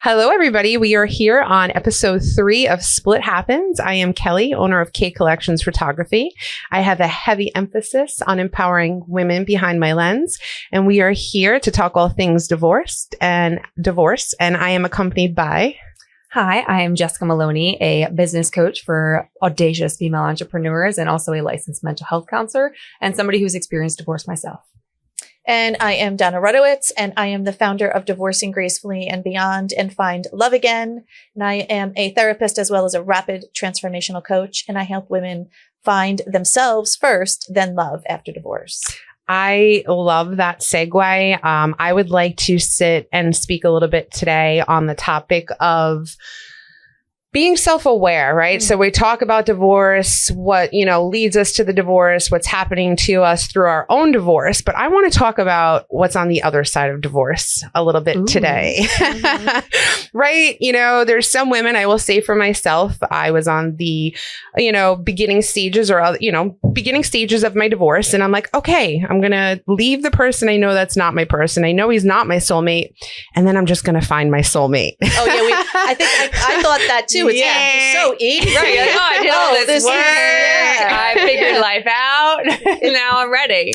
Hello, everybody. We are here on episode 3 of Split Happens. I am Kelly, owner of K Collections Photography. I have a heavy emphasis on empowering women behind my lens, and we are here to talk all things divorce. And I am accompanied by... Hi, I am Jessica Maloney, a business coach for audacious female entrepreneurs and also a licensed mental health counselor and somebody who's experienced divorce myself. And I am Donna Rudowitz, and I am the founder of Divorcing Gracefully and Beyond and Find Love Again. And I am a therapist as well as a rapid transformational coach, and I help women find themselves first, then love after divorce. I love that segue. I would like to sit and speak a little bit today on the topic of being self-aware, right? So we talk about divorce, what, leads us to the divorce, what's happening to us through our own divorce. But I want to talk about what's on the other side of divorce a little bit today, right? There's some women, I will say for myself, I was on the, beginning stages of my divorce. And I'm like, okay, I'm going to leave the person I know that's not my person. I know he's not my soulmate. And then I'm just going to find my soulmate. Oh, yeah. I thought that too. It's so easy. Right. You're like, I did all this work. I figured life out. Now I'm ready.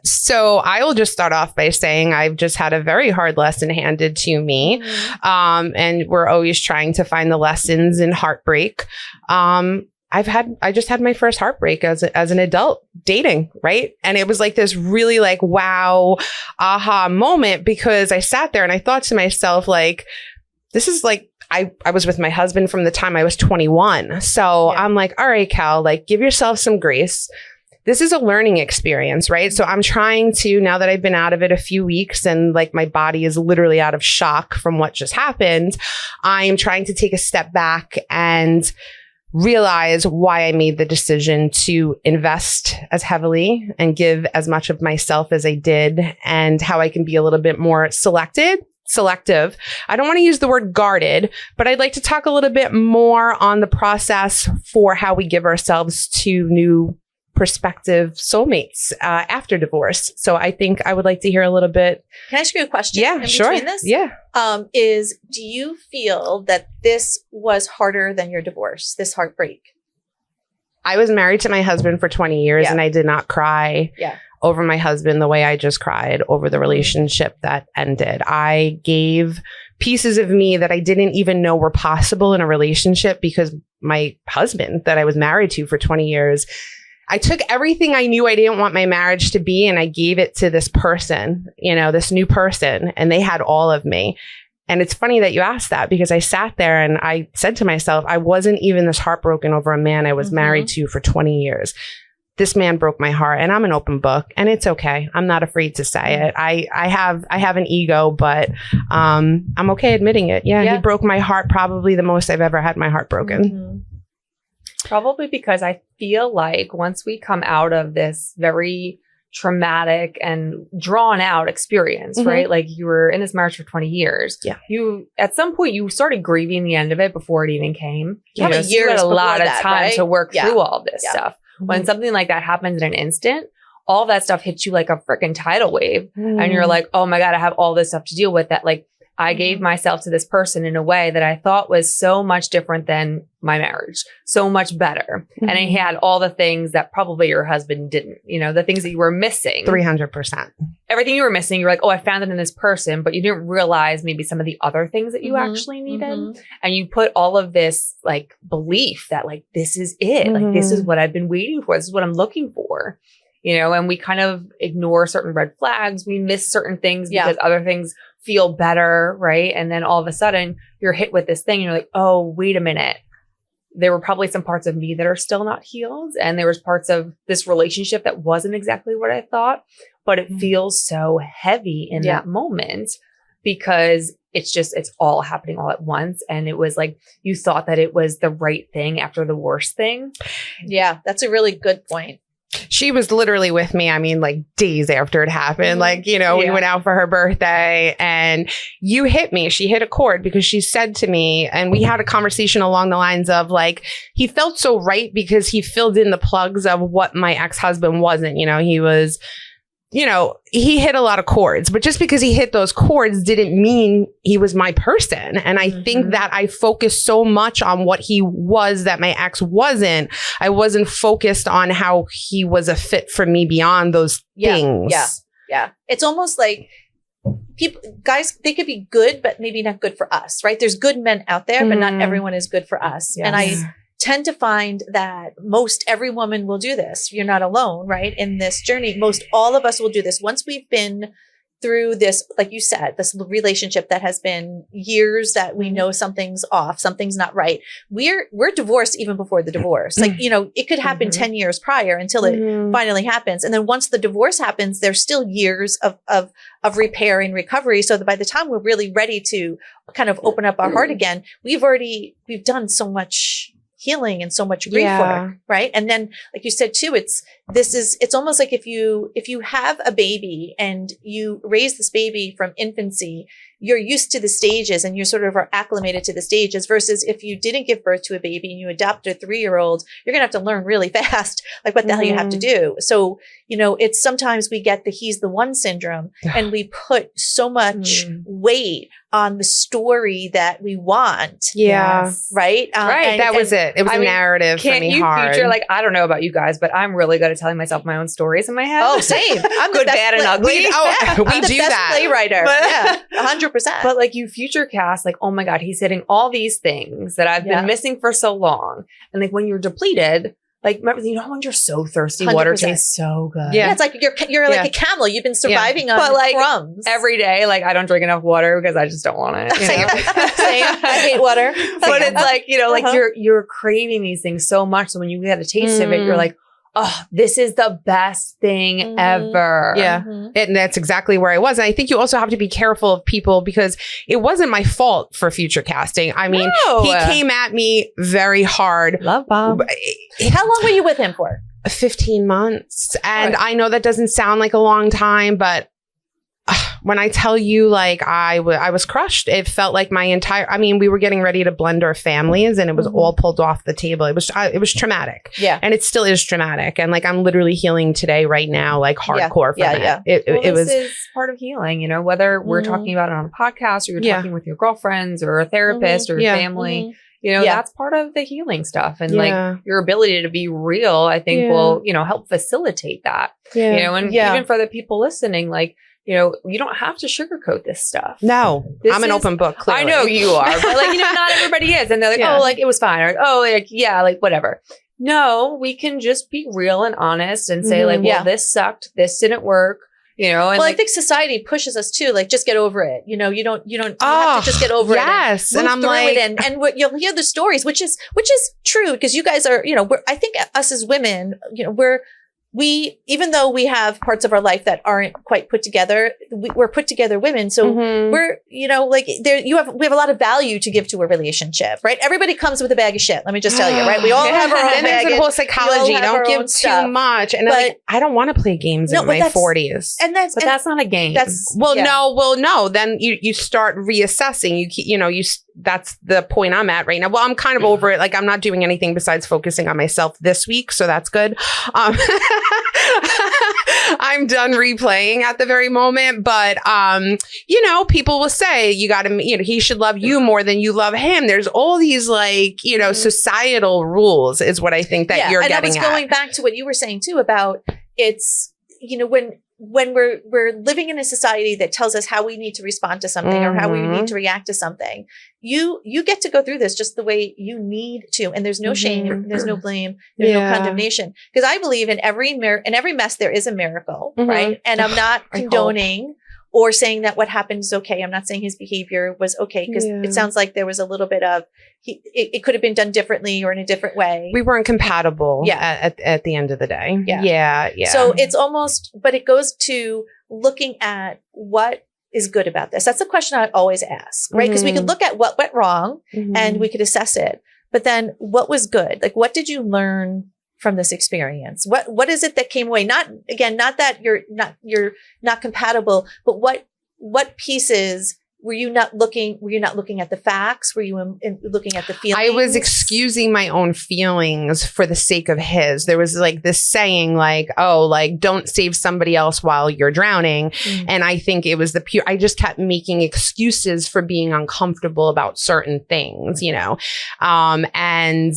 So I will just start off by saying I've just had a very hard lesson handed to me. And we're always trying to find the lessons in heartbreak. I just had my first heartbreak as an adult dating, right? And it was like this really wow, aha moment, because I sat there and I thought to myself, this is I was with my husband from the time I was 21. So I'm like, all right, Cal, give yourself some grace. This is a learning experience, right? So I'm trying to, now that I've been out of it a few weeks and my body is literally out of shock from what just happened, I'm trying to take a step back and realize why I made the decision to invest as heavily and give as much of myself as I did, and how I can be a little bit more selective. I don't want to use the word guarded, but I'd like to talk a little bit more on the process for how we give ourselves to new prospective soulmates after divorce. So I think I would like to hear a little bit. Can I ask you a question? Yeah, sure. This? Yeah. Do you feel that this was harder than your divorce, this heartbreak? I was married to my husband for 20 years and I did not cry over my husband the way I just cried over the relationship that ended. I gave pieces of me that I didn't even know were possible in a relationship, because my husband that I was married to for 20 years, I took everything I knew I didn't want my marriage to be and I gave it to this person, this new person, and they had all of me. And it's funny that you asked that, because I sat there and I said to myself, I wasn't even this heartbroken over a man I was married to for 20 years. This man broke my heart, and I'm an open book, and it's okay. I'm not afraid to say it. I have an ego, but I'm okay admitting it. Yeah, he broke my heart, probably the most I've ever had my heart broken. Probably because I feel like once we come out of this very traumatic and drawn out experience, right? You were in this marriage for 20 years. Yeah. You, at some point, you started grieving the end of it before it even came. You had a lot of time to work through all this stuff. When Mm-hmm. something like that happens in an instant, all that stuff hits you like a freaking tidal wave. And you're like, oh my God, I have all this stuff to deal with that. I gave myself to this person in a way that I thought was so much different than my marriage, so much better. And it had all the things that probably your husband didn't, the things that you were missing. 300%. Everything you were missing, you're like, oh, I found it in this person, but you didn't realize maybe some of the other things that you actually needed. And you put all of this belief that this is it. This is what I've been waiting for. This is what I'm looking for. And we kind of ignore certain red flags. We miss certain things because other things feel better, right? And then all of a sudden you're hit with this thing and you're like, oh, wait a minute. There were probably some parts of me that are still not healed. And there was parts of this relationship that wasn't exactly what I thought, but it feels so heavy in that moment because it's all happening all at once. And it was you thought that it was the right thing after the worst thing. Yeah, that's a really good point. She was literally with me, days after it happened. We went out for her birthday and you hit me. She hit a chord because she said to me, and we had a conversation along the lines of he felt so right because he filled in the plugs of what my ex-husband wasn't. He was you know, he hit a lot of chords, but just because he hit those chords didn't mean he was my person. And I think that I focused so much on what he was that my ex wasn't. I wasn't focused on how he was a fit for me beyond those things. Yeah. It's almost like guys, they could be good, but maybe not good for us, right? There's good men out there, but not everyone is good for us. Yes. And I tend to find that most every woman will do this. You're not alone, right? In this journey, most all of us will do this. Once we've been through this, like you said, this relationship that has been years that we know something's off, something's not right. We're divorced even before the divorce. Like, you know, it could happen 10 years prior until it finally happens. And then once the divorce happens, there's still years of repair and recovery. So that by the time we're really ready to kind of open up our heart again, we've done so much healing and so much grief work, right? And then, like you said too, it's almost like if you have a baby and you raise this baby from infancy, you're used to the stages and you sort of are acclimated to the stages, versus if you didn't give birth to a baby and you adopt a 3-year-old, you're going to have to learn really fast, like what the hell you have to do. So, you know, it's sometimes we get the he's the one syndrome and we put so much weight on the story that we want. Yeah. Right. That was it. It was a narrative for me hard. Future, like, I don't know about you guys, but I'm really good at telling myself my own stories in my head. Oh, same. I'm good, bad, and ugly. I'm the best playwriter. But, 100%. But like you future cast, like, oh my God, he's hitting all these things that I've been missing for so long. And like when you're depleted, like, remember, you know, when you're so thirsty, 100%. Water tastes so good. Yeah, it's like you're like a camel. You've been surviving on but like crumbs every day. Like, I don't drink enough water because I just don't want it. You know? Same. I hate water. But it's like, you know, like you're craving these things so much. So when you get a taste of it, you're like, oh, this is the best thing ever. Yeah. And that's exactly where I was. And I think you also have to be careful of people because it wasn't my fault for future casting. I mean, he came at me very hard. Love bomb. How long were you with him for? 15 months. And I know that doesn't sound like a long time, but when I tell you, like, I was crushed. It felt like we were getting ready to blend our families and it was all pulled off the table. It was traumatic. Yeah. And it still is traumatic. And like, I'm literally healing today right now, like hardcore from it. Yeah. This is part of healing, you know, whether we're talking about it on a podcast or you're talking with your girlfriends or a therapist or your family. You know, that's part of the healing stuff. And like your ability to be real, I think will, you know, help facilitate that. Yeah. You know, and even for the people listening, like, you know, you don't have to sugarcoat this stuff. No, I'm an open book. Clearly. I know you are, but like, you know, not everybody is. And they're like, oh, like it was fine. Or, oh, like, yeah, like whatever. No, we can just be real and honest and say like, well, this sucked. This didn't work. You know, and well, I think society pushes us too. Like, just get over it. You know, you have to just get over it. Yes. And I'm like, and you'll hear the stories, which is true because you guys are, you know, I think us as women, you know, even though we have parts of our life that aren't quite put together, we're put together women. So we're, you know, like we have a lot of value to give to a relationship, right? Everybody comes with a bag of shit. Let me just tell you, right? We all have our own baggage. There's whole psychology. Don't give too much. And like, I don't want to play games in my 40s. But that's not a game. No. Then you start reassessing. That's the point I'm at right now. Well, I'm kind of over it. Like, I'm not doing anything besides focusing on myself this week. So that's good. I'm done replaying at the very moment. But, you know, people will say he should love you more than you love him. There's all these like, you know, societal rules is what I think that you're getting at. And I was going back to what you were saying too about it's, you know, when we're living in a society that tells us how we need to respond to something or how we need to react to something, you get to go through this just the way you need to. And there's no shame, there's no blame, there's no condemnation. Because I believe in every mess, there is a miracle, right? And I'm not condoning or saying that what happened is okay. I'm not saying his behavior was okay because it sounds like there was a little bit of it could have been done differently or in a different way. We weren't compatible at the end of the day. Yeah. So it's almost, but it goes to looking at what is good about this. That's the question I always ask, right? Because we could look at what went wrong and we could assess it, but then what was good? Like, what did you learn from this experience? What is it that came away? Not that you're not compatible, but what pieces were you not looking at the facts? Were you looking at the feelings? I was excusing my own feelings for the sake of his. There was like this saying like, oh, like don't save somebody else while you're drowning. And I think it was I just kept making excuses for being uncomfortable about certain things, you know? And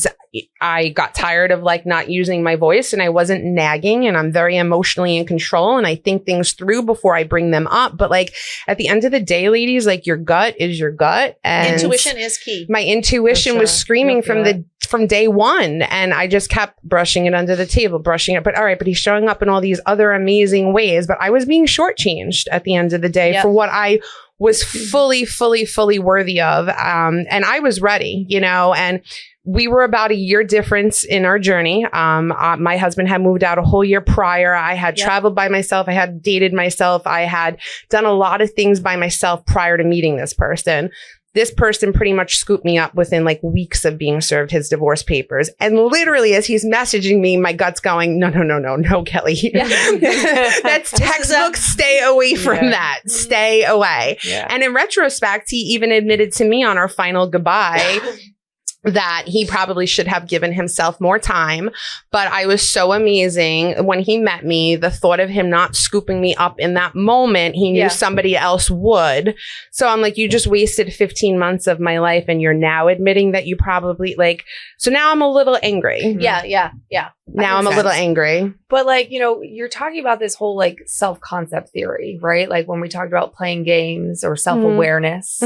I got tired of like not using my voice, and I wasn't nagging, and I'm very emotionally in control, and I think things through before I bring them up. But like at the end of the day, ladies, like your gut is your gut, and intuition is key. My intuition was screaming from day one, and I just kept brushing it under the table, brushing it. But all right, but he's showing up in all these other amazing ways. But I was being shortchanged at the end of the day for what I was fully worthy of. And I was ready, you know, and we were about a year difference in our journey. My husband had moved out a whole year prior. I had traveled by myself. I had dated myself. I had done a lot of things by myself prior to meeting this person. This person pretty much scooped me up within like weeks of being served his divorce papers. And literally as he's messaging me, my gut's going, no, Kelly. That's textbook. Stay away from that. Stay away. Yeah. And in retrospect, he even admitted to me on our final goodbye that he probably should have given himself more time. But I was so amazing when he met me, the thought of him not scooping me up in that moment, he knew somebody else would. So I'm like, you just wasted 15 months of my life, and you're now admitting that you probably like, so now I'm a little angry. Yeah. Now I'm a little angry. But like, you know, you're talking about this whole like self-concept theory, right? Like when we talked about playing games or self-awareness.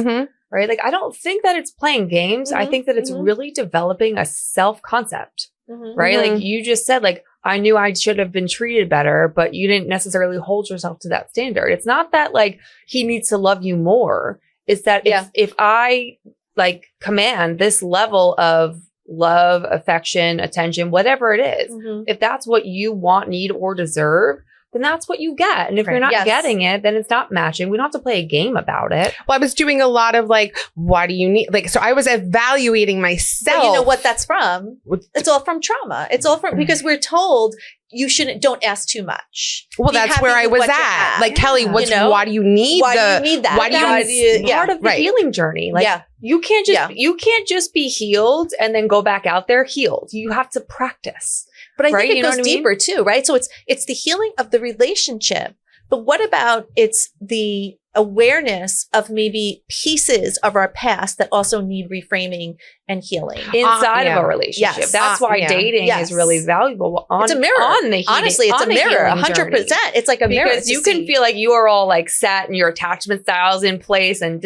Right? Like, I don't think that it's playing games. I think that it's really developing a self-concept, right? Like you just said, like, I knew I should have been treated better, but you didn't necessarily hold yourself to that standard. It's not that like he needs to love you more. It's that if I like command this level of love, affection, attention, whatever it is, if that's what you want, need, or deserve, then that's what you get. And if you're not getting it, then it's not matching. We don't have to play a game about it. Well, I was doing a lot of like, why do you need, like, so I was evaluating myself. But you know what that's from? It's all from trauma. It's all from, because we're told don't ask too much. Well, that's where I was at. Like, Kelly, why do you need why do you need that? Why do you need part of the healing journey? Like, you can't just be healed and then go back out there healed. You have to practice. But I think it goes deeper too, right? So it's the healing of the relationship. But what about it's the awareness of maybe pieces of our past that also need reframing and healing inside of a relationship. Yes. That's why dating is really valuable. It's a mirror. Honestly, it's a mirror. 100%. It's like a mirror. Because you can feel like you are all like set and your attachment styles in place, and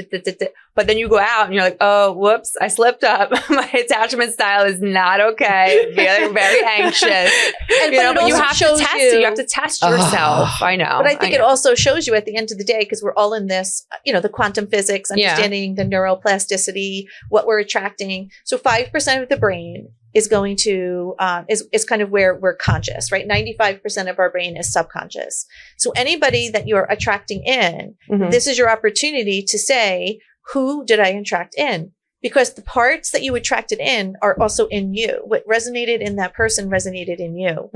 but then you go out and you're like, oh, whoops, I slipped up. My attachment style is not okay. Feeling very anxious. But you have to test it. You have to test yourself. I know. But I think it also shows you at the end of the day, because we're all in this, the quantum physics, understanding the neuroplasticity, what we're attracting. So 5% of the brain is going to, is kind of where we're conscious, right? 95% of our brain is subconscious. So anybody that you're attracting in, this is your opportunity to say, who did I attract in? Because the parts that you attracted in are also in you. What resonated in that person resonated in you.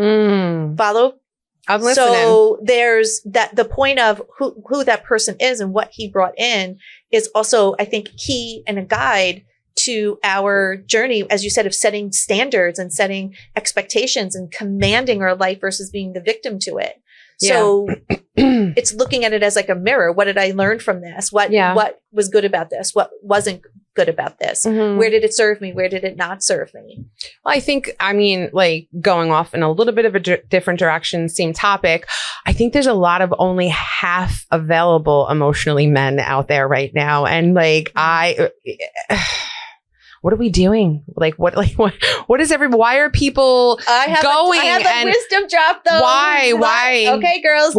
Follow? I'm listening. So there's the point of who that person is and what he brought in is also, I think, key and a guide to our journey, as you said, of setting standards and setting expectations and commanding our life versus being the victim to it. So it's looking at it as like a mirror. What did I learn from this? What was good about this? What wasn't good about this? Where did it serve me? Where did it not serve me? Well, I think, like going off in a little bit of a different direction, same topic. I think there's a lot of only half available emotionally men out there right now. And like, what are we doing? What is why are people going? I have a wisdom drop though. Why? Okay, girls.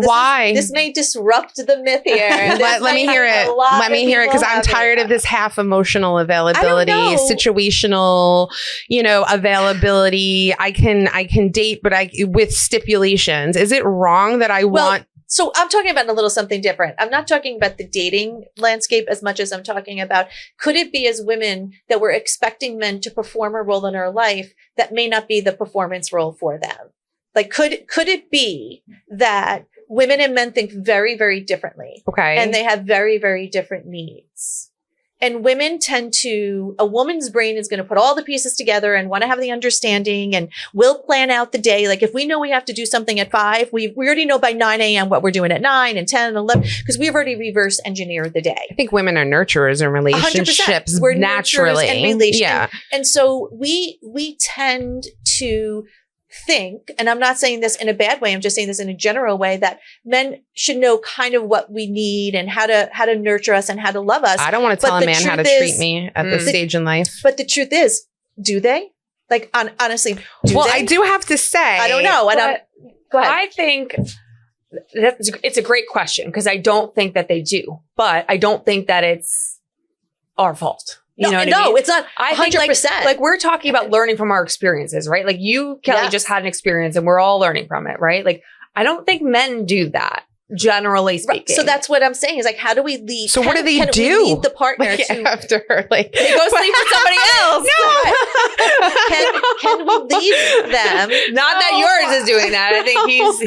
This may disrupt the myth here. Let me hear it. Let me hear it, because I'm tired of this half emotional availability, situational, availability. I can date, but with stipulations. Is it wrong that I want? So I'm talking about a little something different. I'm not talking about the dating landscape as much as I'm talking about, could it be as women that we're expecting men to perform a role in our life that may not be the performance role for them? Like, could it be that women and men think very, very differently. Okay. And they have very, very different needs. And women tend to, a woman's brain is going to put all the pieces together and want to have the understanding, and we'll plan out the day. Like if we know we have to do something at 5, we already know by 9 a.m. what we're doing at 9 and 10 and 11, because we've already reverse engineered the day. I think women are nurturers in relationships 100%. We're naturally. nurturers and relation. Yeah. And so we tend to think, and I'm not saying this in a bad way, I'm just saying this in a general way, that men should know kind of what we need and how to nurture us and how to love us. I don't want to tell a man how to treat me at this stage in life. But the truth is, do they? Like, honestly, do well, they? I do have to say, I don't know. Go ahead. I think it's a great question, because I don't think that they do, but I don't think that it's our fault. You know what I mean? It's not 100%. Think like we're talking about learning from our experiences, right? Like you, Kelly, just had an experience and we're all learning from it, right? Like I don't think men do that, generally speaking. Right. So that's what I'm saying is like, how do we lead? So what do they do? We lead the partner like, to after like they go sleep with somebody else. Can we lead them? Not that yours is doing that. I think he's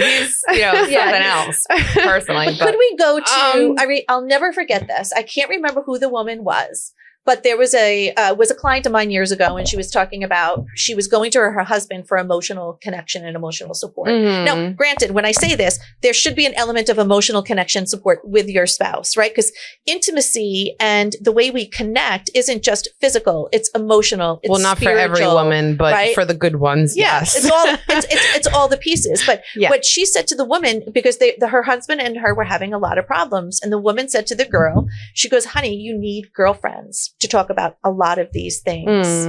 something else personally. But could we go to? I'll never forget this. I can't remember who the woman was. But there was a client of mine years ago, and she was talking about she was going to her husband for emotional connection and emotional support. Mm-hmm. Now, granted, when I say this, there should be an element of emotional connection support with your spouse, right? Because intimacy and the way we connect isn't just physical; it's emotional. It's not for every woman, but right? For the good ones, yes. It's all the pieces. But what she said to the woman, because her husband and her were having a lot of problems, and the woman said to the girl, she goes, "Honey, you need girlfriends to talk about a lot of these things.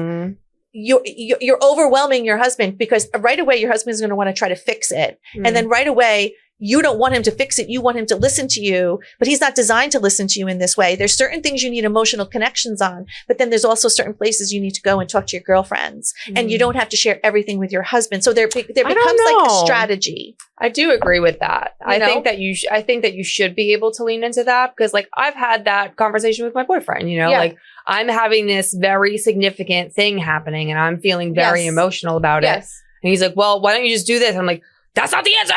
You're overwhelming your husband, because right away your husband's going to want to try to fix it. And then right away, you don't want him to fix it. You want him to listen to you, but he's not designed to listen to you in this way. There's certain things you need emotional connections on, but then there's also certain places you need to go and talk to your girlfriends, and you don't have to share everything with your husband. So there becomes like a strategy. I do agree with that. I think that you should be able to lean into that, because like I've had that conversation with my boyfriend, like I'm having this very significant thing happening and I'm feeling very emotional about it. And he's like, well, why don't you just do this? And I'm like, that's not the answer.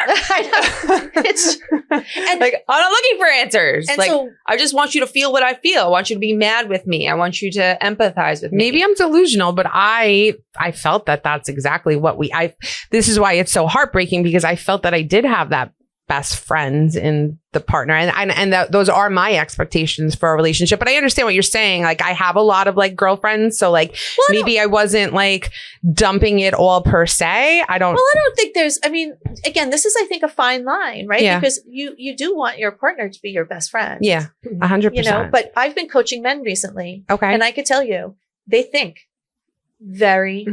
And like, I'm not looking for answers. And like, so, I just want you to feel what I feel. I want you to be mad with me. I want you to empathize with me. Maybe I'm delusional, but I felt that that's exactly what this is why it's so heartbreaking, because I felt that I did have that best friends in the partner, and those are my expectations for a relationship. But I understand what you're saying. Like I have a lot of like girlfriends, so like maybe I wasn't like dumping it all per se. I don't think there's. I mean, again, this is I think a fine line, right? Yeah. Because you do want your partner to be your best friend. Yeah, 100%. But I've been coaching men recently, and I could tell you they think very,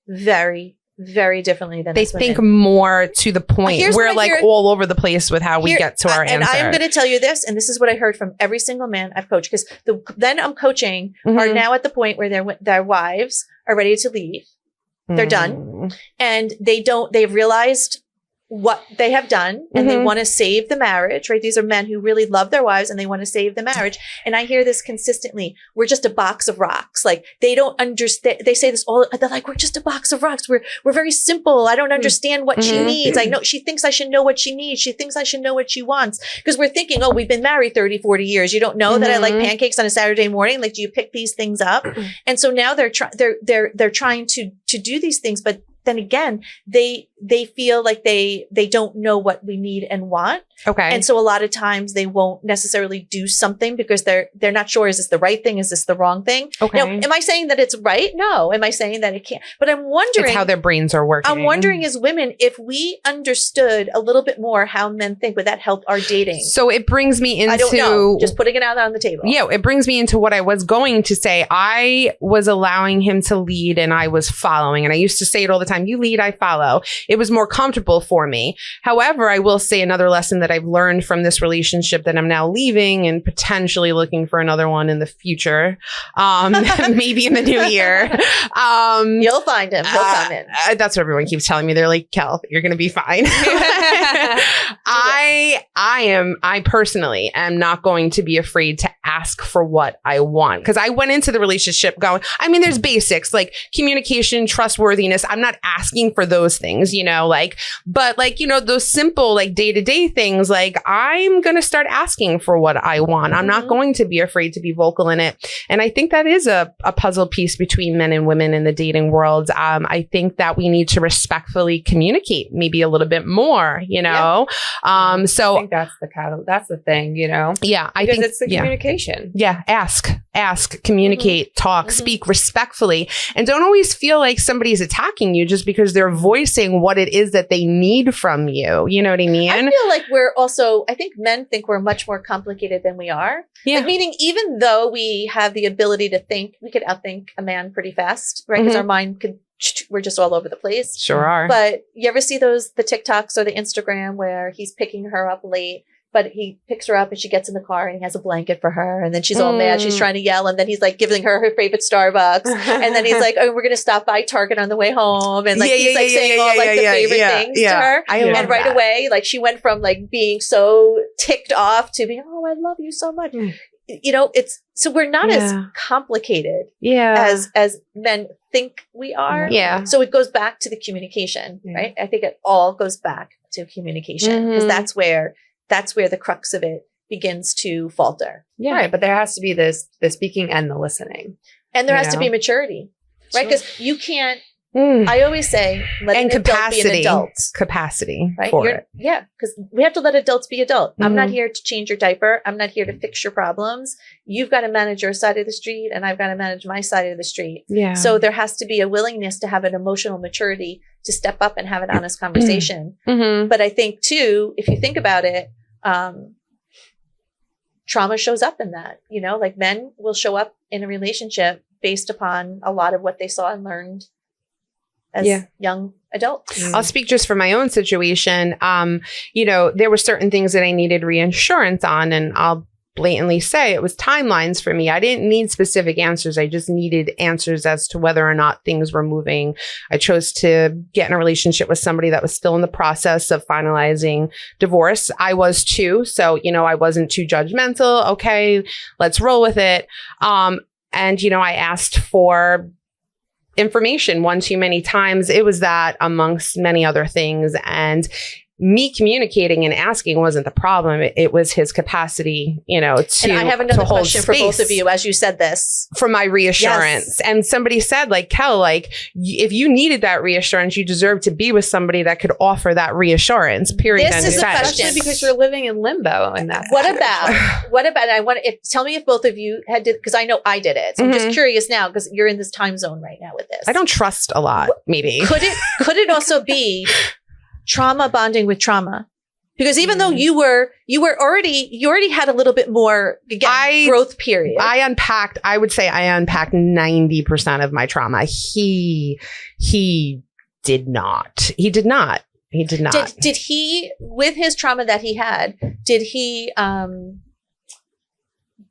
very, very differently than they think more to the point. We're like all over the place with how we get to our answer. And I am going to tell you this, and this is what I heard from every single man I've coached, because the men I'm coaching are now at the point where their wives are ready to leave. They're done, and they've realized what they have done, and they want to save the marriage, right? These are men who really love their wives and they want to save the marriage. And I hear this consistently. We're just a box of rocks. Like they don't understand. They say this all, they're like, we're just a box of rocks. We're very simple. I don't understand what she needs. I know she thinks I should know what she needs. She thinks I should know what she wants. Because we're thinking, oh, we've been married 30, 40 years. You don't know that I like pancakes on a Saturday morning. Like, do you pick these things up? And so now they're trying to do these things, but then again, they feel like they don't know what we need and want. Okay. And so a lot of times they won't necessarily do something because they're not sure, is this the right thing? Is this the wrong thing? Okay. Now, am I saying that it's right? No. Am I saying that it can't? But I'm wondering. It's how their brains are working. I'm wondering as women, if we understood a little bit more how men think, would that help our dating? So it brings me into. I don't know. Just putting it out on the table. Yeah. It brings me into what I was going to say. I was allowing him to lead and I was following. And I used to say it all the time. You lead, I follow. It was more comfortable for me. However, I will say another lesson that I've learned from this relationship that I'm now leaving and potentially looking for another one in the future. Maybe in the new year. You'll find him. He'll come in. That's what everyone keeps telling me. They're like, Kel, you're going to be fine. I personally am not going to be afraid to ask for what I want. Cause I went into the relationship going, I mean, there's basics like communication, trustworthiness. I'm not asking for those things, but those simple, like day-to-day things, like I'm going to start asking for what I want. I'm not going to be afraid to be vocal in it. And I think that is a puzzle piece between men and women in the dating world. I think that we need to respectfully communicate maybe a little bit more, Yeah. So I think that's the thing, yeah, I because think it's the communication. Yeah. Ask, communicate, talk, speak respectfully, and don't always feel like somebody's attacking you just because they're voicing what it is that they need from you. You know what I mean? I feel like I think men think we're much more complicated than we are. Yeah. Like, meaning even though we have the ability to think, we could outthink a man pretty fast, right? Because our mind we're just all over the place. Sure are. But you ever see the TikToks or the Instagram where he's picking her up late, but he picks her up and she gets in the car and he has a blanket for her. And then she's all mad. She's trying to yell. And then he's like giving her favorite Starbucks. And then he's like, oh, we're going to stop by Target on the way home. And he's saying all the favorite things to her. And right away, like she went from like being so ticked off to being, oh, I love you so much. So we're not as complicated as men think we are. Yeah. So it goes back to the communication, right? I think it all goes back to communication because that's where the crux of it begins to falter. Yeah. Right. But there has to be the speaking and the listening. And there has to be maturity, right? Because you can't, I always say, let an adult be an adult. Capacity right? for it. Yeah, because we have to let adults be adult. I'm not here to change your diaper. I'm not here to fix your problems. You've got to manage your side of the street and I've got to manage my side of the street. Yeah. So there has to be a willingness to have an emotional maturity to step up and have an honest conversation. But I think too, if you think about it, trauma shows up in that, like men will show up in a relationship based upon a lot of what they saw and learned as young adults. I'll speak just for my own situation. There were certain things that I needed reinsurance on, and I'll blatantly say it was timelines for me. I didn't need specific answers. I just needed answers as to whether or not things were moving. I chose to get in a relationship with somebody that was still in the process of finalizing divorce. I was too. So, I wasn't too judgmental. Okay, let's roll with it. I asked for information one too many times. It was that amongst many other things. And me communicating and asking wasn't the problem. It was his capacity, to And I have another hold question for both of you as you said this. For my reassurance. Yes. And somebody said, like, Kel, if you needed that reassurance, you deserve to be with somebody that could offer that reassurance, period. This is a question. Especially because you're living in limbo in that. What about, tell me if both of you because I know I did it. So I'm just curious now because you're in this time zone right now with this. I don't trust a lot, maybe. Could it also be trauma bonding with trauma? Because even though you already had a little bit more growth period. I would say I unpacked 90% of my trauma. He did not. He did not. Did he, with his trauma that he had, did he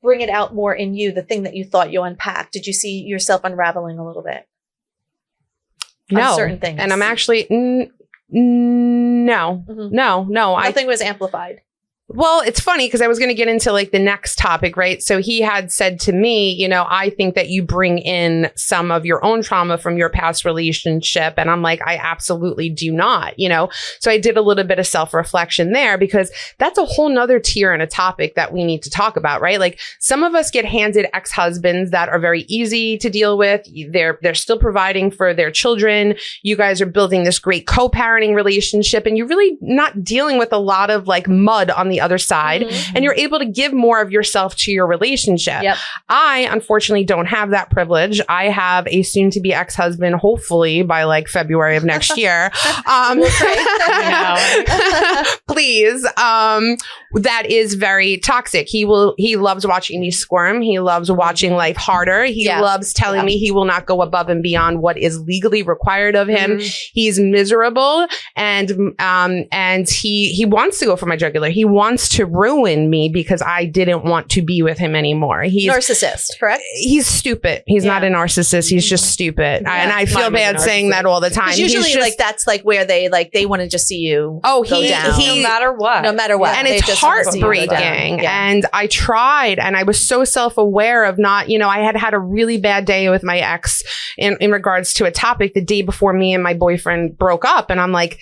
bring it out more in you, the thing that you thought you unpacked? Did you see yourself unraveling a little bit? No. On certain things? And I'm actually... No. Nothing was amplified. Well, it's funny because I was going to get into like the next topic, right? So he had said to me, I think that you bring in some of your own trauma from your past relationship. And I'm like, I absolutely do not, So I did a little bit of self-reflection there because that's a whole nother tier and a topic that we need to talk about, right? Like some of us get handed ex-husbands that are very easy to deal with. They're still providing for their children. You guys are building this great co-parenting relationship and you're really not dealing with a lot of like mud on the other side, and you're able to give more of yourself to your relationship. Yep. I unfortunately don't have that privilege. I have a soon to be ex-husband, hopefully by like February of next year. Please. That is very toxic. He loves watching me squirm. He loves watching life harder. He loves telling me he will not go above and beyond what is legally required of him. He's miserable and he wants to go for my jugular. He wants wants to ruin me because I didn't want to be with him anymore. He's narcissist, correct? He's stupid. He's not a narcissist. He's just stupid. Yeah. And I feel bad saying that all the time. Usually like that's like where they want to just see you go down. No matter what. No matter what. And it's heartbreaking. And I tried, and I was so self-aware of not, I had a really bad day with my ex in regards to a topic the day before me and my boyfriend broke up. And I'm like,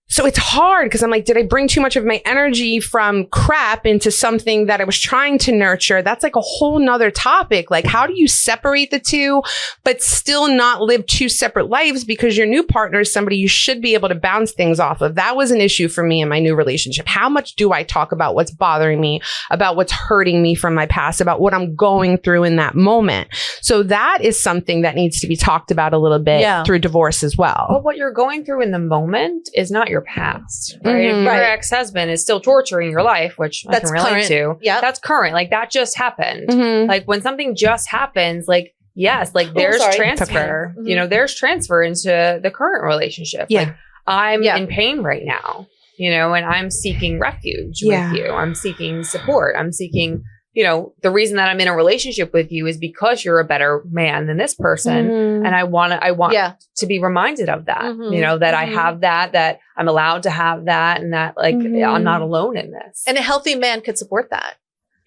so it's hard because I'm like, did I bring too much of my energy from crap into something that I was trying to nurture? That's like a whole nother topic. Like, how do you separate the two, but still not live two separate lives because your new partner is somebody you should be able to bounce things off of? That was an issue for me in my new relationship. How much do I talk about what's bothering me, about what's hurting me from my past, about what I'm going through in that moment? So that is something that needs to be talked about a little bit through divorce as well. But what you're going through in the moment is not your past, right? Mm-hmm. If your ex-husband is still torturing your life, which that's I can relate to. Yeah. That's current. Like that just happened. Mm-hmm. Like when something just happens, like, yes, like there's transfer, there's transfer into the current relationship. Yeah. Like I'm in pain right now, and I'm seeking refuge with you. I'm seeking support. I'm seking, the reason that I'm in a relationship with you is because you're a better man than this person. Mm-hmm. And I want to be reminded of that, that I have that I'm allowed to have that, and that like, I'm not alone in this. And a healthy man could support that.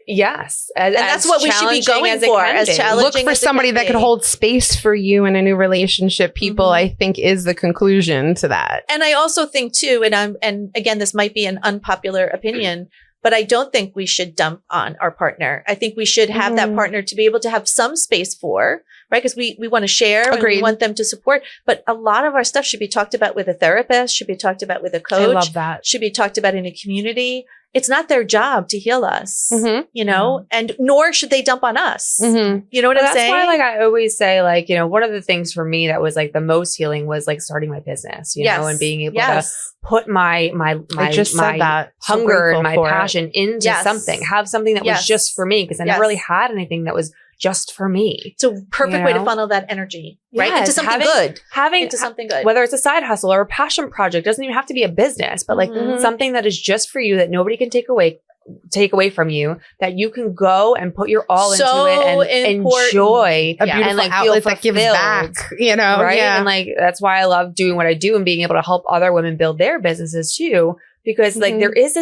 Yes. And that's what we should be going for. As challenging Look for somebody that could hold space for you in a new relationship. People, I think, is the conclusion to that. And I also think too, and again, this might be an unpopular opinion, but I don't think we should dump on our partner. I think we should have that partner to be able to have some space for, right? Because we want to share and we want them to support. But a lot of our stuff should be talked about with a therapist, should be talked about with a coach. I love that. Should be talked about in a community. It's not their job to heal us, and nor should they dump on us. Mm-hmm. You know what I'm saying? That's why, like, I always say, like, one of the things for me that was like the most healing was like starting my business, and being able to put my hunger and my passion into something, have something that was just for me, because I never really had anything that was just for me. It's a perfect way to funnel that energy, right? Into something good. Into something good. Whether it's a side hustle or a passion project, doesn't even have to be a business, but like something that is just for you that nobody can take away from you, that you can go and put your all into it and enjoy a beautiful and like outlet feel that gives back, right? And like, that's why I love doing what I do and being able to help other women build their businesses too, because like there is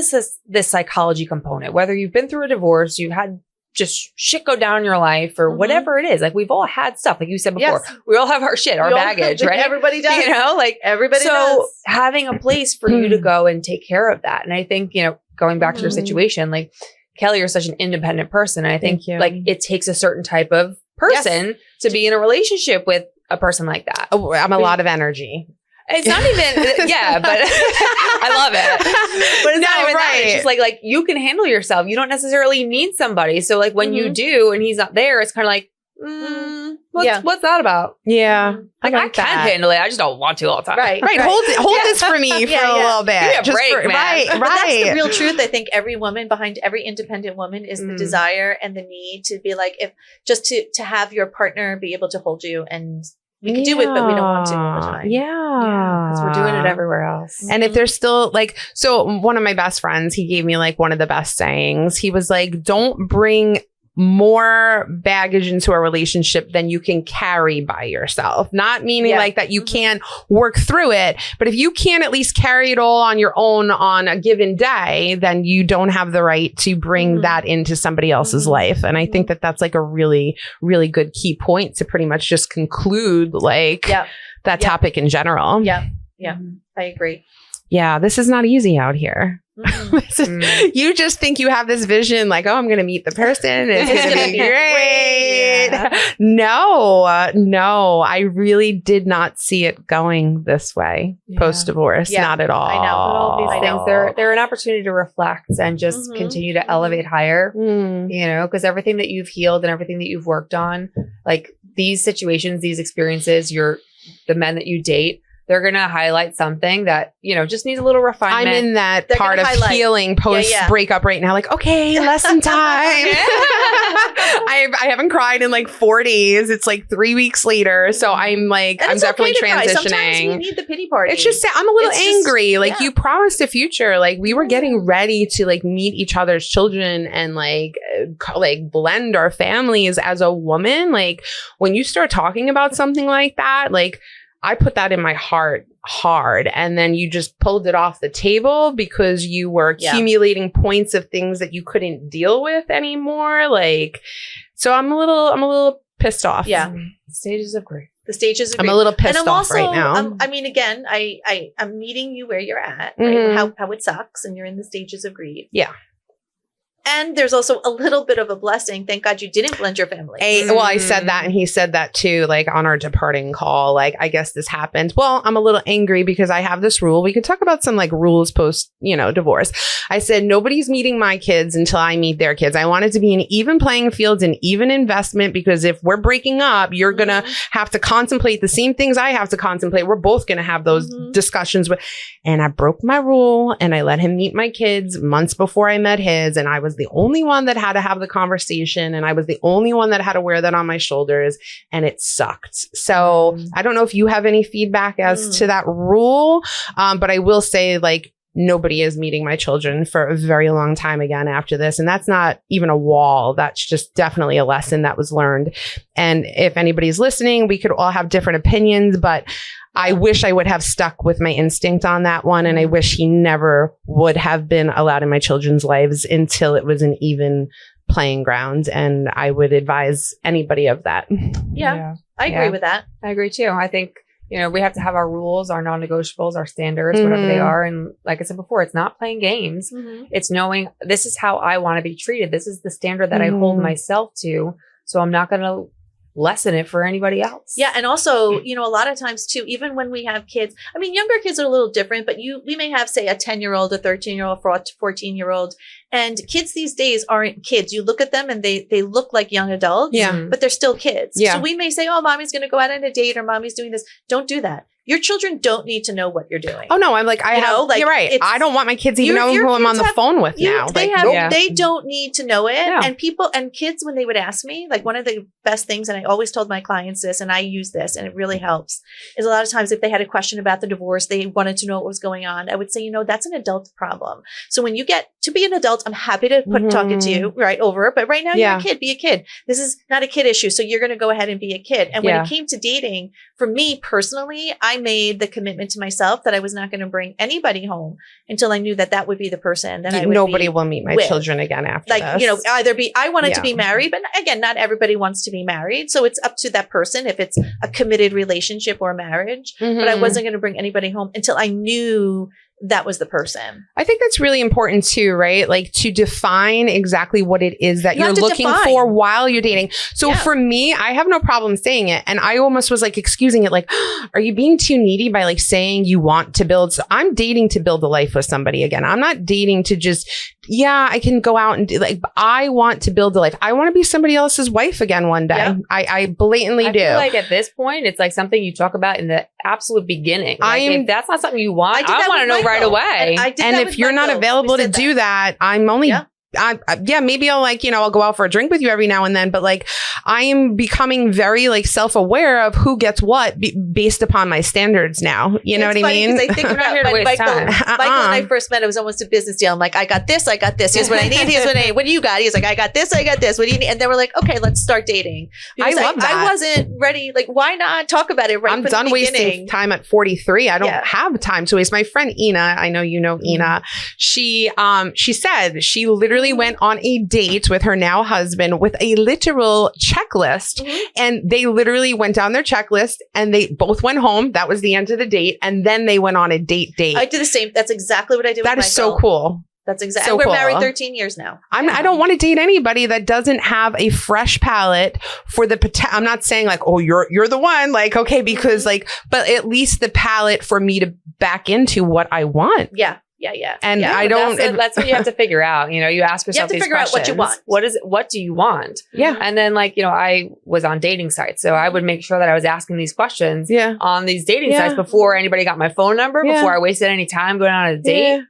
this psychology component, whether you've been through a divorce, you've had just shit go down in your life or whatever it is. Like we've all had stuff, like you said before, we all have our shit, our baggage, right? Everybody does. Like everybody does. So having a place for you to go and take care of that. And I think, going back to your situation, like Kelly, you're such an independent person. And I think like it takes a certain type of person to be in a relationship with a person like that. Oh, I'm a lot of energy. It's not even, but I love it. But it's not even that. It's just like you can handle yourself. You don't necessarily need somebody. So like when you do and he's not there, it's kind of like, what's that about? Yeah. Like I can handle it. I just don't want to all the time. Right. Hold this for me for a little bit. Give me a break, man. Right. But that's the real truth. I think every woman, behind every independent woman, is the desire and the need to be like, to have your partner be able to hold you, and we can do it, but we don't want to all the time. Yeah. Because we're doing it everywhere else. And if there's still like, so one of my best friends, he gave me like one of the best sayings. He was like, don't bring more baggage into a relationship than you can carry by yourself. Not meaning like that you can't work through it, but if you can't at least carry it all on your own on a given day, then you don't have the right to bring that into somebody else's life. And I think that that's like a really, really good key point to pretty much just conclude like that topic in general. Yeah. I agree. Yeah. This is not easy out here. You just think you have this vision like, oh, I'm going to meet the person. It's going to be great. No, I really did not see it going this way post-divorce. Not at all. I know. All these things, they're an opportunity to reflect and just continue to elevate higher, because everything that you've healed and everything that you've worked on, like these situations, these experiences, the men that you date, they're going to highlight something that, just needs a little refinement. I'm in that They're part of gonna highlight. healing post breakup right now. Like, okay, lesson time. I haven't cried in like 4 days. It's like 3 weeks later. So I'm like, And I'm it's definitely okay to cry. Sometimes we transitioning. need the pity party. It's just, I'm a little It's just- angry. Like yeah. you promised a future. Like we were getting ready to like meet each other's children and like blend our families as a woman. Like when you start talking about something like that, like I put that in my heart hard. And then you just pulled it off the table because you were accumulating points of things that you couldn't deal with anymore. Like, so I'm a little pissed off. Yeah. Stages of grief. the stages of I'm grief. a little pissed And I'm off also, right now. I mean, again, I'm meeting you where you're at, right? Mhm. How it sucks, and you're in the stages of grief. Yeah. And there's also a little bit of a blessing. Thank God you didn't blend your family. Well, I said that and he said that too, like on our departing call. Like, I guess this happened. Well, I'm a little angry because I have this rule. We could talk about some like rules post, divorce. I said, nobody's meeting my kids until I meet their kids. I want it to be an even playing field and even investment because if we're breaking up, you're going to have to contemplate the same things I have to contemplate. We're both going to have those discussions with. And I broke my rule and I let him meet my kids months before I met his. And I was the only one that had to have the conversation. And I was the only one that had to wear that on my shoulders. And it sucked. So I don't know if you have any feedback as to that rule. But I will say, like, nobody is meeting my children for a very long time again after this. And that's not even a wall. That's just definitely a lesson that was learned. And if anybody's listening, we could all have different opinions, but I wish I would have stuck with my instinct on that one. And I wish he never would have been allowed in my children's lives until it was an even playing ground. And I would advise anybody of that. Yeah. I agree with that. I agree too. I think, we have to have our rules, our non-negotiables, our standards, whatever they are. And like I said before, it's not playing games. It's knowing this is how I want to be treated. This is the standard that I hold myself to. So I'm not going to lessen it for anybody else. Yeah. And also, a lot of times too, even when we have kids, I mean, younger kids are a little different, but we may have, say, a 10-year-old, a 13-year-old, 14-year-old. And kids these days aren't kids. You look at them and they look like young adults, but they're still kids. Yeah. So we may say, oh, mommy's going to go out on a date or mommy's doing this. Don't do that. Your children don't need to know what you're doing. Oh, no. I'm like, you're right. I don't want my kids even knowing who I'm on the phone with now. They don't need to know it. No. And kids, when they would ask me, like one of the best things, and I always told my clients this, and I use this, and it really helps, is a lot of times if they had a question about the divorce, they wanted to know what was going on. I would say, that's an adult problem. So when you get to be an adult, I'm happy to talking to you right over it. But right now you're a kid, be a kid. This is not a kid issue. So you're going to go ahead and be a kid. And when it came to dating, for me personally, I made the commitment to myself that I was not going to bring anybody home until I knew that would be the person that I would nobody will meet my children again after this. Either I wanted to be married, but again, not everybody wants to be married. So it's up to that person if it's a committed relationship or marriage. But I wasn't going to bring anybody home until I knew that was the person. I think that's really important too, right? Like to define exactly what it is that you're looking for while you're dating. So for me, I have no problem saying it. And I almost was like excusing it. Like, are you being too needy by like saying you want to build? So I'm dating to build a life with somebody again. I'm not dating to just, I can go out and do I want to build a life. I want to be somebody else's wife again one day. Yeah. I blatantly do. I feel like at this point, it's like something you talk about in the absolute beginning. Like if that's not something you want, I want to know right away. And if you're not available to do that, I'm only, maybe I'll I'll go out for a drink with you every now and then, but I am becoming very self-aware of who gets what based upon my standards now. You know what I mean? I think about Michael and I first met, it was almost a business deal. I'm like, I got this. Here's what I need. Here's what I need. What do you got? He's like, I got this. What do you need? And then we're like, okay, let's start dating. Because I love that. I wasn't ready. Why not talk about it right from the beginning? I'm done wasting time at 43. I don't have time to waste. My friend Ina, I know you know Ina. She said she literally went on a date with her now husband with a literal checklist. And they literally went down their checklist and they both went home. That was the end of the date. And then they went on a date. I did the same. That's exactly what I did with Michael. That is so cool. That's exactly. So we're married 13 years now. I don't want to date anybody that doesn't have a fresh palette for the. I'm not saying you're the one. Because but at least the palette for me to back into what I want. Yeah. And Yeah, I don't. That's what you have to figure out. You know, you ask yourself have to these figure out what you questions. want. What do you want? Yeah. And then like, you know, I was on dating sites. So I would make sure that I was asking these questions Yeah. on these dating Yeah. sites before anybody got my phone number, Yeah. before I wasted any time going on a date. Yeah.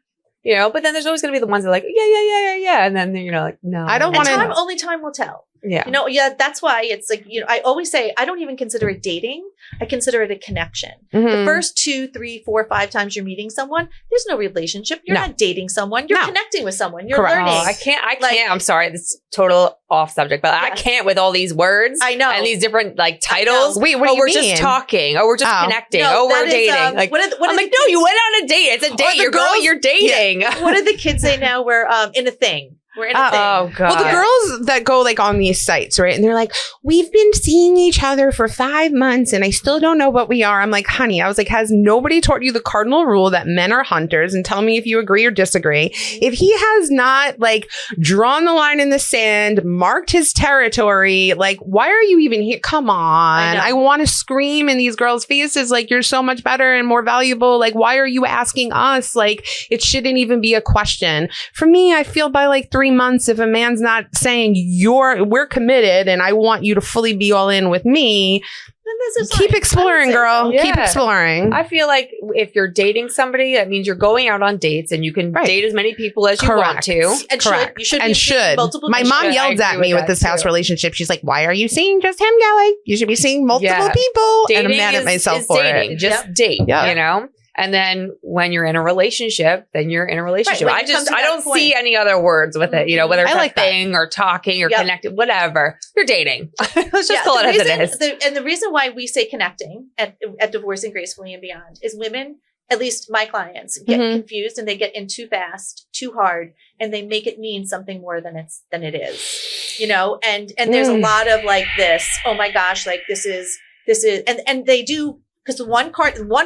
You know, but then there's always going to be the ones that are like, yeah. And then, you know, like, no. I don't And wanna- only time will tell. Yeah. You know, that's why it's like, you know, I always say, I don't even consider it dating. I consider it a connection. The Mhm. first 2, 3, 4, 5 times you're meeting someone, there's no relationship. You're No. not dating someone. You're No. connecting with someone. You're Correct. learning. Oh, I can't. Like- I'm sorry. This is total off subject, but I Yes. can't with all these words. I know. And these different like titles. Wait, what do Oh, you we're mean? just talking. Oh, we're just Oh. connecting. No, Oh, we're that is, dating. Like, what are I'm like, no, you went on a date. It's a date. the You're girls- going, you're dating. what do the kids say now? We're in a thing. We're in a thing. Oh, God. Well, the girls that go like on these sites, right? And they're like, we've been seeing each other for 5 months and I still don't know what we are. I'm like, honey, I was like, has nobody taught you the cardinal rule that men are hunters? And tell me if you agree or disagree. If he has not like drawn the line in the sand, marked his territory, like, why are you even here? Come on. know. I want to scream in these girls' faces, like, you're so much better and more valuable. Like, why are you asking us? Like, it shouldn't even be a question. For me, I feel by like 3 months, if a man's not saying we're committed and I want you to fully be all in with me, Then this is keep fine. exploring, I would say girl. so. Yeah. Keep exploring. I feel like if you're dating somebody, that means you're going out on dates and you can Right. date as many people as you want Correct. to. And Correct. you should and be should. multiple My people. mom should. I yelled at agree me with with this that past too. relationship. She's like, why are you seeing just him, Kelly? You should be seeing multiple Yeah. people. Dating and I'm mad at myself is for dating. it. Just date, Yeah. you know? And then when you're in a relationship, then you're in a relationship. when I you come just, to I that don't point. see any other words with it, you know, whether it's I like a that. thing or talking or Yep. connected, whatever. You're dating. Let's just Yeah, call it the as it reason- is. And the reason why we say connecting at Divorcing Gracefully and Beyond is women, at least my clients, get Mhm. confused and they get in too fast, too hard, and they make it mean something more than it is. You know, and there's a lot of like this, oh my gosh, like this is and they do, because one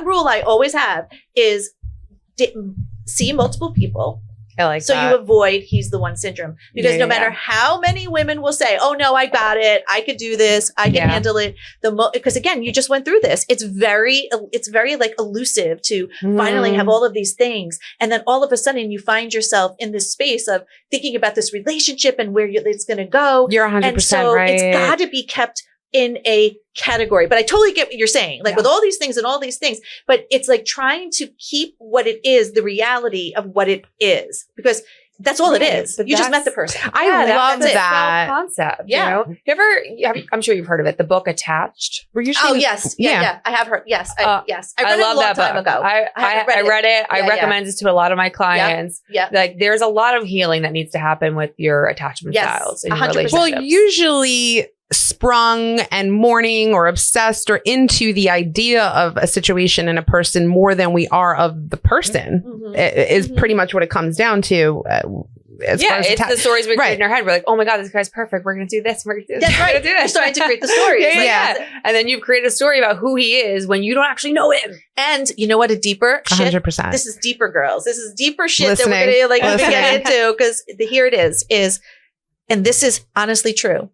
rule I always have is see multiple people. I like So that. you avoid he's the one syndrome, because Yeah, no yeah, matter yeah. how many women will say, "Oh no, I got it. I could do this. I can Yeah. handle it." Because again, you just went through this. It's very like elusive to finally have all of these things, and then all of a sudden you find yourself in this space of thinking about this relationship and where it's going to go. You're 100% And so right. it's got to be kept in a category. But I totally get what you're saying, like Yeah. with all these things and all these things, but it's like trying to keep what it is, the reality of what it is, because that's all Right, it is. but You just met that's- the person. I Yeah, love that's it. that. concept. Yeah. You know? I'm sure you've heard of it. The book Attached. We're usually Oh yes, yeah. I have heard. Yes, yes. I read it a long time ago. I haven't read it. read it. I Yeah, recommend it to a lot of my clients. Yeah. Like there's a lot of healing that needs to happen with your attachment Yes, styles in your 100%. relationships. Well, usually sprung and mourning or obsessed or into the idea of a situation and a person more than we are of the person Mhm. is Mhm. pretty much what it comes down to. As far yeah, as it's atta- the stories we Right. create in our head. We're like, oh my God, this guy's perfect. We're going to do this. We're going to do this. That's We're right. gonna do this. You're starting to create the stories. yeah, Like, yeah. And then you've created a story about who he is when you don't actually know him. And you know what? A deeper shit. 100%. This is deeper, girls. This is deeper shit Listening. that we're gonna like even get Listening. into, because here it is, and this is honestly true.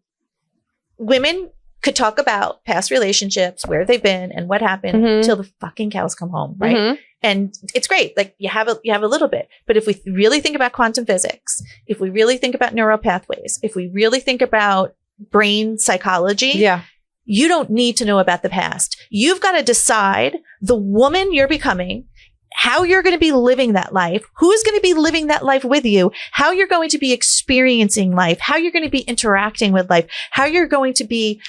Women could talk about past relationships, where they've been, and what happened Mhm. till the fucking cows come home, right? Mhm. And it's great. Like you have a little bit, but if we really think about quantum physics, if we really think about neural pathways, if we really think about brain psychology, Yeah. you don't need to know about the past. You've got to decide the woman you're becoming, how you're going to be living that life, who's going to be living that life with you, how you're going to be experiencing life, how you're going to be interacting with life, how you're going to be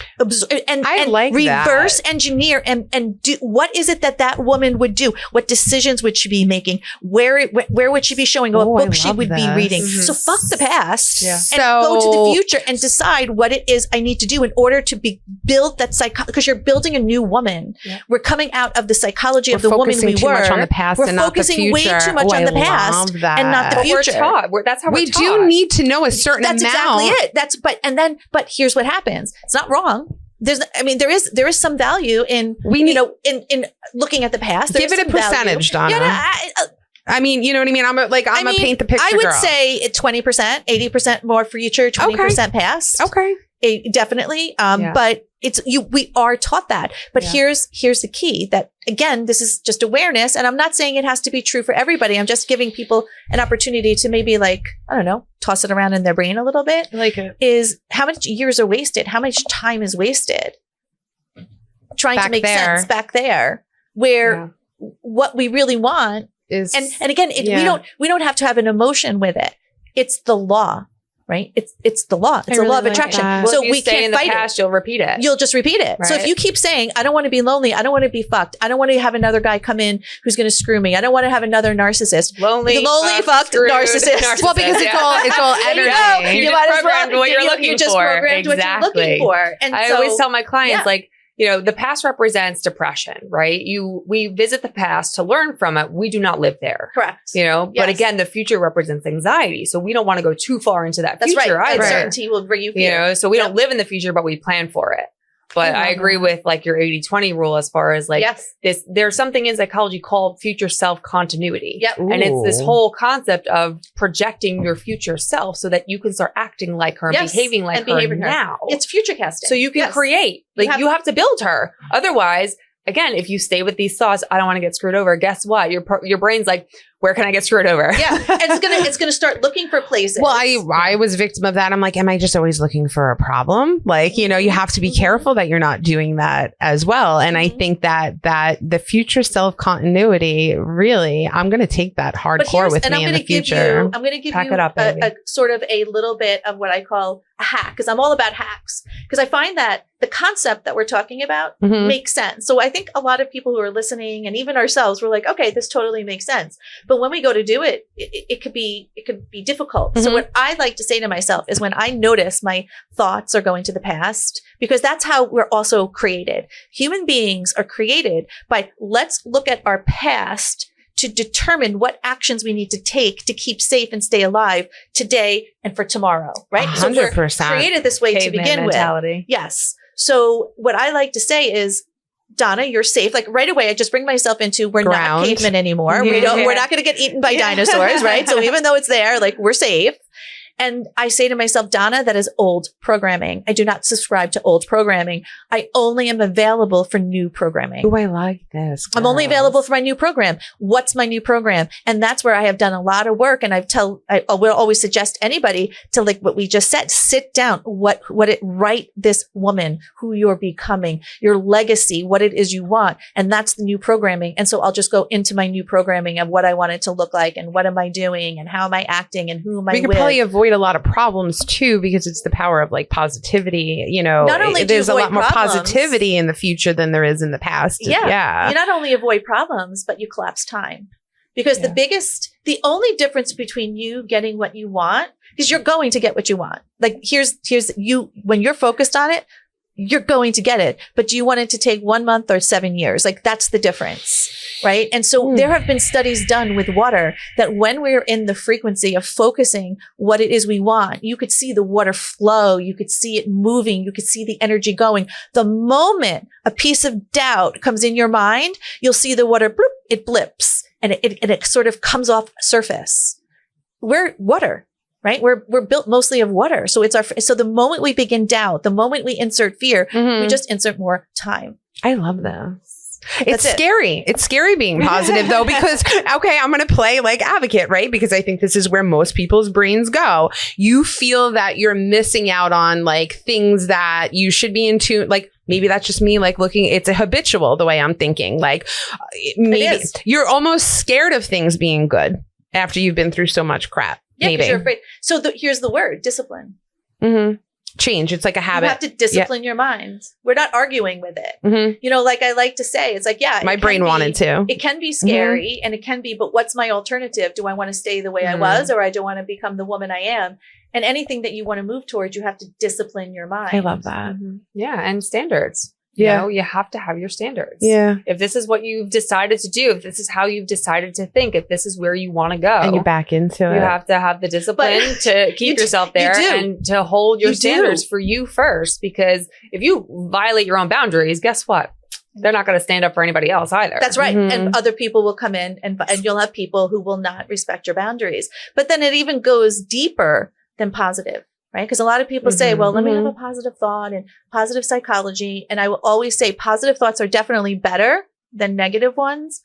and like reverse that. engineer and do what is it that woman would do? What decisions would she be making? Where would she be showing? What Oh, I book she love would be this. reading? Mhm. So fuck the past Yeah. and go to So- the future and decide what it is I need to do in order to build that because you're building a new woman. Yeah. We're coming out of the psychology We're of the woman focusing we too were. much on the past We're and not the focusing way future. too much on I the past love that. and not the But future. we're taught. That's how We we're taught. do need to know a certain That's amount. exactly it. But here's what happens. It's not wrong. There is some value in We need, in looking at the past. There give is it a some value. percentage, Donna. Yeah, no, I mean, you know what I mean? I'm a paint the picture I would girl. say 20%, 80% more future, 20% past. Okay. Definitely. Yeah. But we are taught that. But Yeah. here's the key that, again, this is just awareness. And I'm not saying it has to be true for everybody. I'm just giving people an opportunity to maybe like, I don't know, toss it around in their brain a little bit. I like it. Is how much years are wasted? How much time is wasted trying to Back make there. sense back there where what we really want. Is And again, we don't have to have an emotion with it. It's the law. Right? It's the law. It's the law of really like attraction. that. Well, So if you we stay can't in the fight past, it. you'll repeat it. You'll just repeat it. So if Right. you keep saying, I don't want to be lonely. I don't want to be fucked. I don't want to have another guy come in who's going to screw me. I don't want to have another narcissist. lonely, fucked, screwed, narcissist. well, because it's all There you energy. go. You might just as well- programmed what you're looking you just for. programmed what you're looking Exactly. for. And I so, always tell my clients, yeah. like, you know, the past represents depression, right? We visit the past to learn from it. We do not live there. correct. You know, Yes. but again, the future represents anxiety. So we don't want to go too far into that That's future right. either. Uncertainty will bring you You fear. know, so we Yep. don't live in the future, but we plan for it. But I I love agree that. with like your 80-20 rule as far as like Yes. there's something in psychology called future self continuity. Yep. And it's this Ooh. whole concept of projecting your future self so that you can start acting like her, Yes, behaving like and her behaving her. now. It's future casting. So you can Yes. create, like you have to build her. Otherwise, again, if you stay with these thoughts, I don't want to get screwed over. Guess what? Your brain's like, where can I get screwed over? Yeah. And it's gonna start looking for places. Well, I was a victim of that. I'm like, am I just always looking for a problem? Like, you know, you have to be careful that you're not doing that as well. And I Mhm. think that the future self continuity, really, I'm going to take that hardcore with me in the future. I'm going to give Pack you it up, a baby. sort of a little bit of what I call a hack, because I'm all about hacks. Because I find that the concept that we're talking about Mhm. makes sense. So I think a lot of people who are listening, and even ourselves, we're like, okay, this totally makes sense. But when we go to do it, it could be difficult. So Mhm. what I like to say to myself is when I notice my thoughts are going to the past, because that's how we're also created. Human beings are created by let's look at our past to determine what actions we need to take to keep safe and stay alive today and for tomorrow, right? So we're 100%. created this way to Caveman begin with. mentality. Yes. So what I like to say is, Donna, you're safe. Like right away, I just bring myself into we're Ground. not cavemen anymore. Yeah. We're not going to get eaten by dinosaurs, right? So even though it's there, like we're safe. And I say to myself, Donna, that is old programming. I do not subscribe to old programming. I only am available for new programming. Ooh, I like this. I'm only girls. available for my new program. What's my new program? And that's where I have done a lot of work. And I will always suggest anybody to, like what we just said, sit down, write this woman, who you're becoming, your legacy, what it is you want. And that's the new programming. And so I'll just go into my new programming of what I want it to look like and what am I doing and how am I acting and who am I We could with. probably avoid a lot of problems too, because it's the power of like positivity. You know, Not only do you there's a avoid lot more problems- positivity in the future than there is in the past. Yeah. You not only avoid problems, but you collapse time. Because the only difference between you getting what you want is you're going to get what you want. Like here's you, when you're focused on it, you're going to get it. But do you want it to take 1 month or 7 years? Like that's the difference. Right. And so there have been studies done with water that when we're in the frequency of focusing what it is we want, you could see the water flow. You could see it moving. You could see the energy going. The moment a piece of doubt comes in your mind, you'll see the water, bloop, it blips and it sort of comes off surface. We're water. Right? We're built mostly of water. So so the moment we begin doubt, the moment we insert fear, Mhm. we just insert more time. I love this. That's It's it. scary. It's scary being positive though, because, okay, I'm going to play like advocate, right? Because I think this is where most people's brains go. You feel that you're missing out on like things that you should be into. Like maybe that's just me, like looking, it's a habitual the way I'm thinking. Like maybe is. you're almost scared of things being good after you've been through so much crap. Yeah, because maybe. you're afraid. So here's the word, discipline. Mm-hmm. Change. It's like a You habit. have to discipline your mind. We're not arguing with it. Mhm. You know, like I like to say, it's like, yeah. My brain wanted to. It can be scary and it can be, but what's my alternative? Do I want to stay the way I Mhm. was or I don't want to become the woman I am? And anything that you want to move towards, you have to discipline your mind. I love that. Yeah. And standards. Yeah. You know, you have to have your standards. Yeah. If this is what you've decided to do, if this is how you've decided to think, if this is where you want to go, And you back into it. you have to have the discipline to keep yourself there do. and to hold your You do. standards for you first. Because if you violate your own boundaries, guess what? They're not going to stand up for anybody else either. That's right. Mhm. And other people will come in and you'll have people who will not respect your boundaries. But then it even goes deeper than positive, right? Because a lot of people say, well, let me have a positive thought and positive psychology. And I will always say positive thoughts are definitely better than negative ones.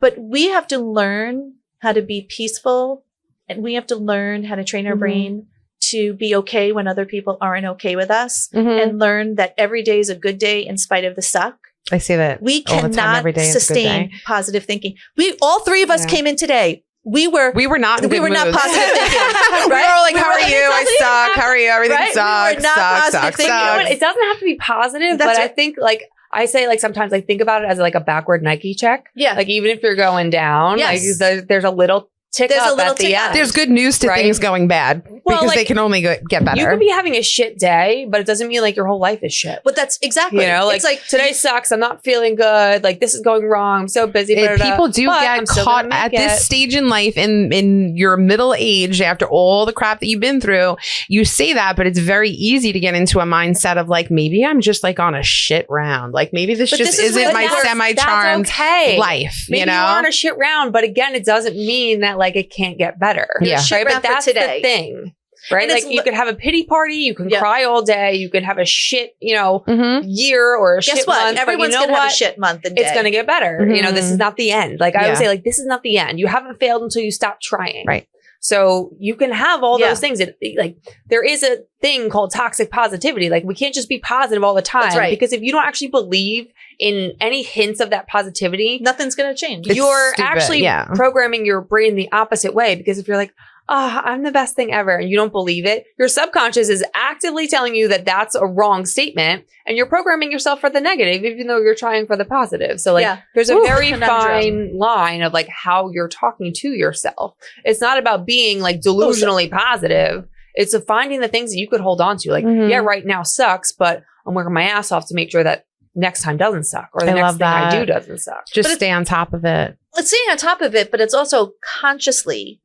But we have to learn how to be peaceful, and we have to learn how to train our brain to be okay when other people aren't okay with us, and learn that every day is a good day in spite of the suck. I see that. We all the time. cannot Every day is a good sustain day. positive thinking. All three of us came in today. We were not in we good were not moods. positive thinking. Right? We were all like, We how were are like, you? I "It suck. How are you? Everything Right? We sucks. were not positive Sucks. thinking. You know what? Sucks. It doesn't have to be positive, That's but I right. think like I say like sometimes like think about it as like a backward Nike check. Yeah. Like even if you're going down, Yes. like there's a little tick There's up a little at the tick up. end. There's good news to Right? things going bad because like, they can only get better. You could be having a shit day, but it doesn't mean like your whole life is shit. But that's exactly. You know, like, it's like today sucks. I'm not feeling good. Like this is going wrong. I'm so busy. People do but get I'm still caught gonna at make this it. stage in life in your middle age after all the crap that you've been through. You say that, but it's very easy to get into a mindset of like, maybe I'm just like on a shit round. Like maybe this But just this is isn't where my that's- semi-charmed That's okay. life. Maybe you know? are on a shit round, but again, it doesn't mean that like it can't get better. Yeah. shit Right. round But for that's today. the thing. Right. And it's Like you could have a pity party. You can Yeah. cry all day. You can have a shit, Mhm. year or a Guess shit what? month. Everyone's but you know gonna have a what? shit month and day. It's going to get better. You know, this is not the end. Like I Yeah. always say, like, this is not the end. You haven't failed until you stop trying. Right. So you can have all Yeah. those things. Like there is a thing called toxic positivity. Like we can't just be positive all the time. That's right. Because if you don't actually believe in any hints of that positivity, Nothing's gonna change. It's you're stupid, actually yeah. programming your brain the opposite way. Because if you're like, oh, I'm the best thing ever, and you don't believe it, your subconscious is actively telling you that that's a wrong statement, and you're programming yourself for the negative, even though you're trying for the positive. So, like, Yeah. there's a Ooh, very conundrum. fine line of like how you're talking to yourself. It's not about being like delusionally positive. It's finding the things that you could hold on to. Like, Mhm. yeah, right now sucks, but I'm working my ass off to make sure that next time doesn't suck, or the I next love thing I that. do doesn't suck. Just But stay on top of it. It's staying on top of it, but it's also consciously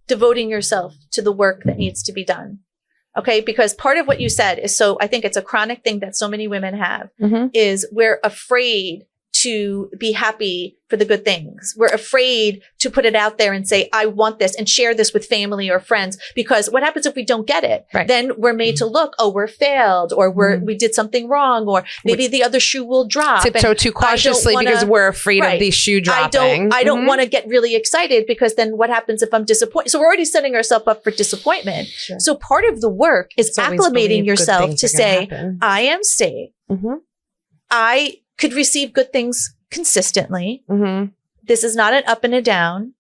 devoting yourself to the work that needs to be done. Okay. Because part of what you said is I think it's a chronic thing that so many women have is we're afraid to be happy for the good things. We're afraid to put it out there and say, I want this and share this with family or friends, because what happens if we don't get it? Right. Then we're made to look, oh, we're failed, or we did something wrong, or maybe the other shoe will drop. Tiptoe too cautiously because we're afraid of the shoe dropping. I don't want to get really excited, because then what happens if I'm disappointed? So we're already setting ourselves up for disappointment. Sure. So part of the work is always believe acclimating good yourself things to are gonna say, happen. I am safe. I could receive good things consistently. This is not an up and a down.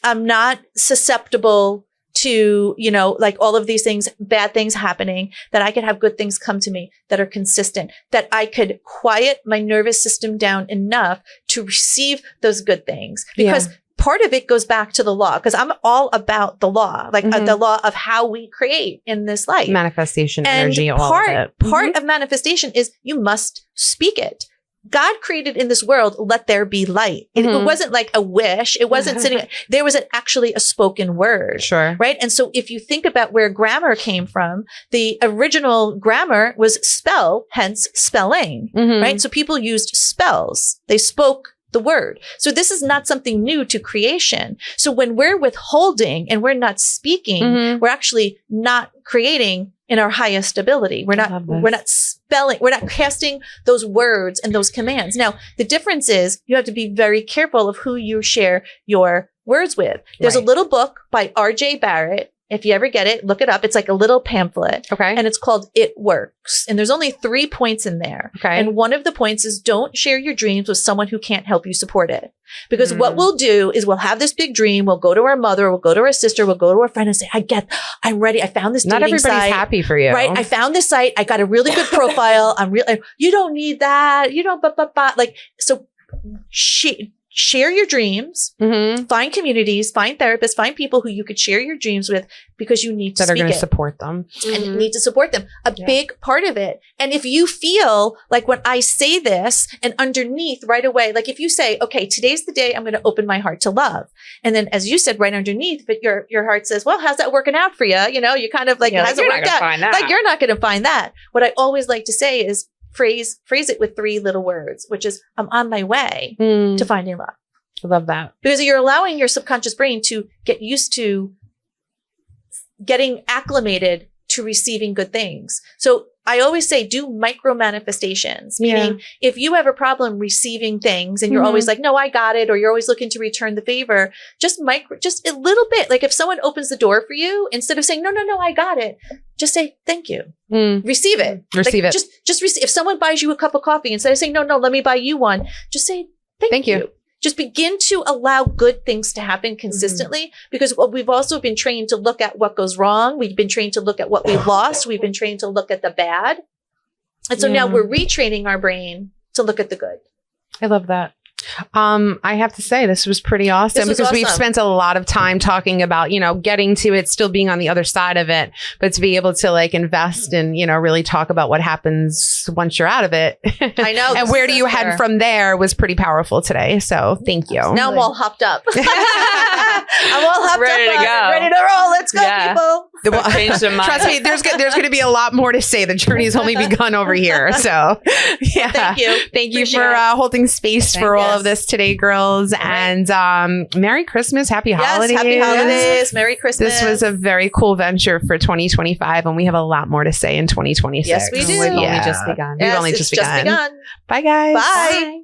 I'm not susceptible to, like all of these things, bad things happening, that I could have good things come to me that are consistent, that I could quiet my nervous system down enough to receive those good things. Because part of it goes back to the law, because I'm all about the law, like the law of how we create in this life. Manifestation And energy, all of it. Part of manifestation is you must speak it. God created in this world, let there be light. It wasn't like a wish. It wasn't sitting, there was actually a spoken word. Sure. Right. And so if you think about where grammar came from, the original grammar was spell, hence spelling. Right. So people used spells. They spoke the word. So this is not something new to creation. So when we're withholding and we're not speaking, we're actually not creating in our highest ability. We're not spelling, we're not casting those words and those commands. Now, the difference is you have to be very careful of who you share your words with. There's a little book by R.J. Barrett. If you ever get it, look it up. It's like a little pamphlet. Okay. And it's called It Works. And there's only 3 points in there. Okay. And one of the points is don't share your dreams with someone who can't help you support it. Because what we'll do is we'll have this big dream. We'll go to our mother, we'll go to our sister, we'll go to our friend and say, I'm ready. I found this Not dating everybody's site. happy for you. Right. I found this site. I got a really good profile. You don't need that. You don't, like, so share your dreams, find communities, find therapists, find people who you could share your dreams with, because you need to that are speak going to it. support them. And you need to support them. A big part of it. And if you feel like when I say this and underneath right away, like if you say, okay, today's the day I'm going to open my heart to love. And then as you said, right underneath, but your heart says, well, how's that working out for you? You kind of like, how's it worked out? Like you're not going to find that. What I always like to say is phrase it with 3 little words, which is I'm on my way to finding love. I love that. Because you're allowing your subconscious brain to get used to getting acclimated to receiving good things. So I always say do micro manifestations, meaning if you have a problem receiving things and you're always like, no, I got it, or you're always looking to return the favor, just a little bit. Like if someone opens the door for you, instead of saying, no, I got it, just say, thank you. Receive it. Receive it. Just receive. If someone buys you a cup of coffee, instead of saying, no, let me buy you one, just say, thank you. Just begin to allow good things to happen consistently, because we've also been trained to look at what goes wrong. We've been trained to look at what we've lost. We've been trained to look at the bad. And so now we're retraining our brain to look at the good. I love that. I have to say this was pretty awesome because we've spent a lot of time talking about, getting to it, still being on the other side of it, but to be able to like invest and, really talk about what happens once you're out of it. I know. And where do you head from there was pretty powerful today. So thank you. Now I'm all hopped up. I'm all hopped ready up. To go. Ready to roll. Let's go, people. Trust me, there's going to be a lot more to say. The journey's only begun over here. So yeah. Thank you. Thank you for holding space for all of this today, girls. And Merry Christmas. Happy holidays. Happy holidays. Merry Christmas. This was a very cool venture for 2025, and we have a lot more to say in 2026. Yes, we do. We've only just begun. We've only just begun. Bye, guys. Bye.